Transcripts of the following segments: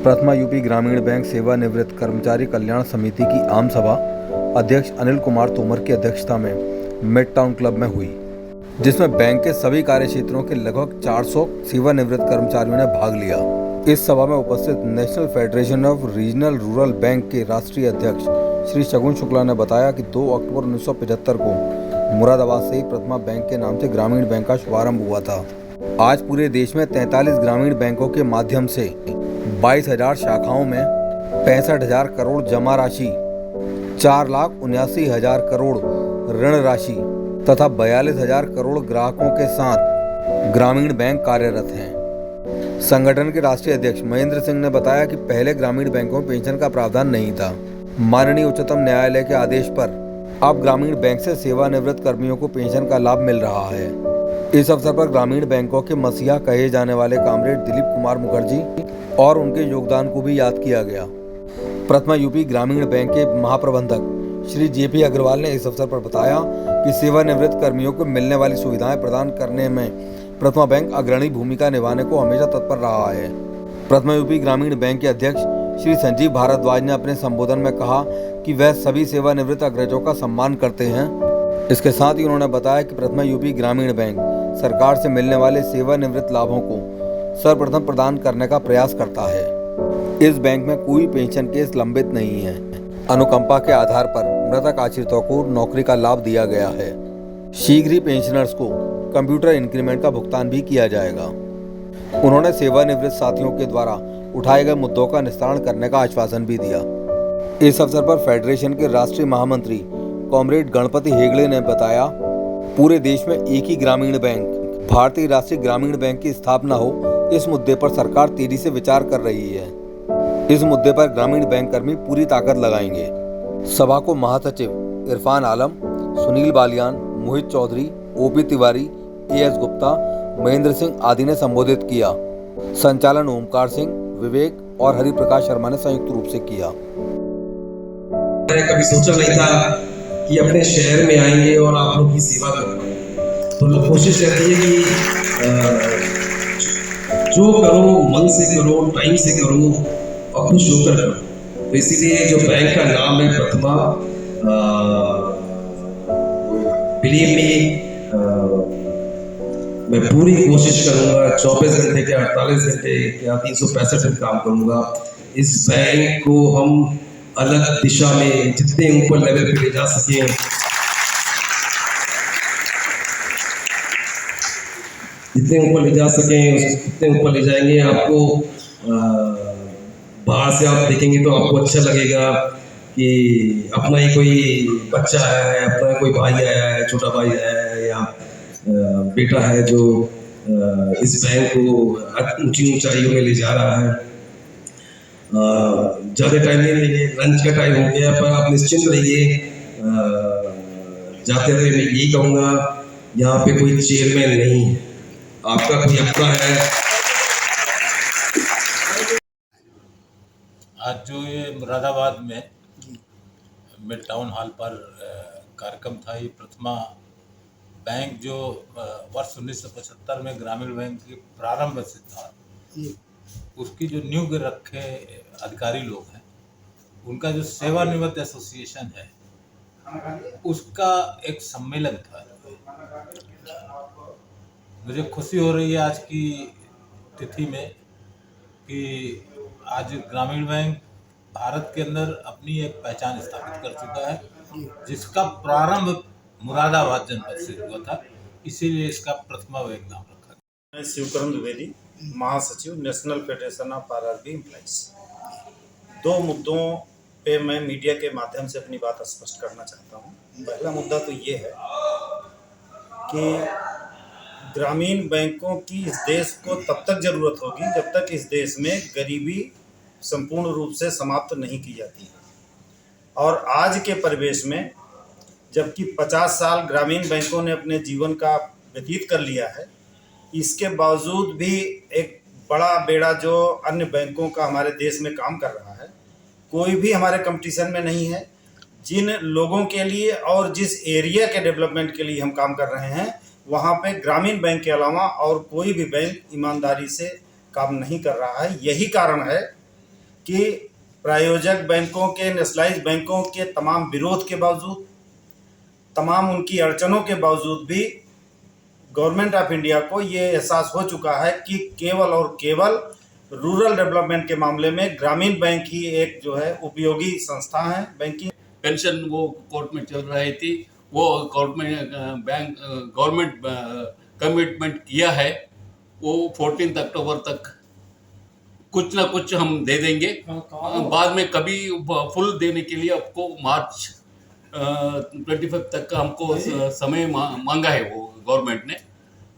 प्रथमा UP ग्रामीण bank सेवानिवृत्त कर्मचारी कल्याण समिति की आम सभा अध्यक्ष अनिल कुमार तोमर की अध्यक्षता में मिड टाउन क्लब में हुई, जिसमें बैंक के सभी कार्य क्षेत्रों के लगभग 400 सेवानिवृत्त कर्मचारियों ने भाग लिया। इस सभा में उपस्थित national federation of regional rural bank के राष्ट्रीय अध्यक्ष श्री शगुन शुक्ला ने बताया कि 2 अक्टूबर 1975 को मुरादाबाद से ही प्रथमा बैंक के नाम से ग्रामीण बैंक का शुभारंभ हुआ था। आज पूरे देश में 43 ग्रामीण बैंकों के माध्यम से 22,000 शाखाओं में 65,000 करोड़ जमा राशि, 4,79,000 करोड़ ऋण राशि तथा 42,000 करोड़ ग्राहकों के साथ ग्रामीण बैंक कार्यरत हैं। संगठन के राष्ट्रीय अध्यक्ष महेंद्र सिंह ने बताया कि पहले ग्रामीण बैंकों में पेंशन का प्रावधान नहीं था। माननीय उच्चतम न्यायालय के आदेश पर अब ग्रामीण बैंक से सेवानिवृत्त कर्मियों को पेंशन का लाभ मिल रहा है। इस अवसर पर ग्रामीण बैंकों के मसीहा कहे जाने वाले कामरेड दिलीप कुमार मुखर्जी और उनके योगदान को भी याद किया गया। प्रथमा यूपी ग्रामीण बैंक के महाप्रबंधक श्री जेपी अग्रवाल ने इस अवसर पर बताया कि सेवानिवृत्त कर्मियों को मिलने वाली सुविधाएं प्रदान करने में प्रथमा बैंक अग्रणी भूमिका निभाने को हमेशा तत्पर रहा है। प्रथमा यूपी ग्रामीण बैंक के अध्यक्ष श्री संजीव भारद्वाज ने अपने संबोधन में कहा कि वह सभी सेवानिवृत्त अग्रजों का सम्मान करते हैं। इसके साथ ही उन्होंने बताया कि प्रथमा यूपी ग्रामीण बैंक सरकार से मिलने वाले सेवानिवृत्त लाभों को सर्वप्रथम प्रदान करने का प्रयास करता है। इस बैंक में कोई पेंशन केस लंबित नहीं है। अनुकंपा के आधार पर मृतक आश्रितों को नौकरी का लाभ दिया गया है। शीघ्र ही पेंशनर्स को कंप्यूटर इंक्रीमेंट का भुगतान भी किया जाएगा। उन्होंने सेवानिवृत्त साथियों के द्वारा उठाए गए मुद्दों का निस्तारण करने का आश्वासन भी दिया। इस अवसर पर फेडरेशन के राष्ट्रीय महामंत्री कॉमरेड गणपति हेगड़े ने बताया, पूरे देश में एक ही ग्रामीण बैंक भारतीय राष्ट्रीय ग्रामीण बैंक की स्थापना हो, इस मुद्दे पर सरकार तेजी से विचार कर रही है। इस मुद्दे पर ग्रामीण बैंक कर्मी पूरी ताकत लगाएंगे। सभा को महासचिव इरफान आलम, सुनील बालियान, मोहित चौधरी, ओपी तिवारी, एएस गुप्ता, महेंद्र सिंह आदि ने संबोधित किया। संचालन ओमकार सिंह, विवेक और हरिप्रकाश शर्मा ने संयुक्त रूप से किया। कभी सोचा नहीं था कि अपने शहर में आएंगे और आप लोग की सेवा करेंगे, तो कोशिश रहती है कि जो करो मन से करो, टाइम से करो और खुश होकर करो। तो इसीलिए जो बैंक का नाम है प्रथमा, बिलीव मी, मैं पूरी कोशिश करूंगा 24 घंटे के 48 घंटे या 365 दिन काम करूंगा। इस बैंक को हम अलग दिशा में जितने ऊपर लेवल पे ले जा सकें, जितने ऊपर ले जा सकें उतने ऊपर ले जाएंगे। आपको बाहर से आप देखेंगे तो आपको अच्छा लगेगा कि अपना ही कोई बच्चा आया है, अपना ही कोई भाई आया है, छोटा भाई आया है या बेटा है जो इस बैंक को ऊंची ऊंचाइयों में ले जा रहा है। ज़्यादा टाइम नहीं लेंगे, लंच का टाइम हो गया, पर आप निश्चिंत रहिए। जाते हुए मैं यही कहूँगा, यहाँ पे कोई चेयरमैन नहीं है, आपका कोई अपना है। आज जो ये मुरादाबाद में मिड टाउन हॉल पर कार्यक्रम था, ये प्रथमा बैंक जो वर्ष 1975 में ग्रामीण बैंक के प्रारंभ से था, उसकी जो नींव रखे अधिकारी लोग हैं, उनका जो सेवानिवृत्त एसोसिएशन है, उसका एक सम्मेलन था। मुझे खुशी हो रही है आज की तिथि में कि आज ग्रामीण बैंक भारत के अंदर अपनी एक पहचान स्थापित कर चुका है, जिसका प्रारंभ मुरादाबाद जनपद से हुआ था, इसीलिए इसका प्रथमा बैंक नाम रखा गया। मैं शिवकरण द्विवेदी, महासचिव national federation of RRB employees. 2 मुद्दों पे मैं मीडिया के माध्यम से अपनी बात स्पष्ट करना चाहता हूँ। पहला मुद्दा तो ये है कि ग्रामीण बैंकों की इस देश को तब तक ज़रूरत होगी जब तक इस देश में गरीबी संपूर्ण रूप से समाप्त नहीं की जाती है। और आज के परिवेश में जबकि 50 साल ग्रामीण बैंकों ने अपने जीवन का व्यतीत कर लिया है, इसके बावजूद भी एक बड़ा बेड़ा जो अन्य बैंकों का हमारे देश में काम कर रहा है, कोई भी हमारे कंपटीशन में नहीं है। जिन लोगों के लिए और जिस एरिया के डेवलपमेंट के लिए हम काम कर रहे हैं, वहाँ पे ग्रामीण बैंक के अलावा और कोई भी बैंक ईमानदारी से काम नहीं कर रहा है। यही कारण है कि प्रायोजक बैंकों के, नेशनलाइज बैंकों के तमाम विरोध के बावजूद, तमाम उनकी अड़चनों के बावजूद भी गवर्नमेंट ऑफ इंडिया को ये एहसास हो चुका है कि केवल और केवल रूरल डेवलपमेंट के मामले में ग्रामीण बैंक ही एक जो है उपयोगी संस्था है बैंकिंग। पेंशन वो कोर्ट में चल रही थी, वो कोर्ट में बैंक गवर्नमेंट कमिटमेंट किया है, वो 14 अक्टूबर तक कुछ ना कुछ हम दे देंगे। बाद में कभी फुल देने के लिए आपको मार्च 25 तक का हमको समय मांगा है वो गवर्नमेंट ने।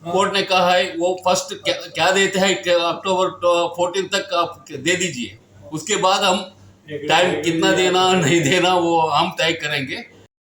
कोर्ट ने कहा है वो फर्स्ट क्या देते हैं अक्टूबर 14 तक आप दे दीजिए, उसके बाद हम टाइम कितना देना नहीं देना वो हम तय करेंगे।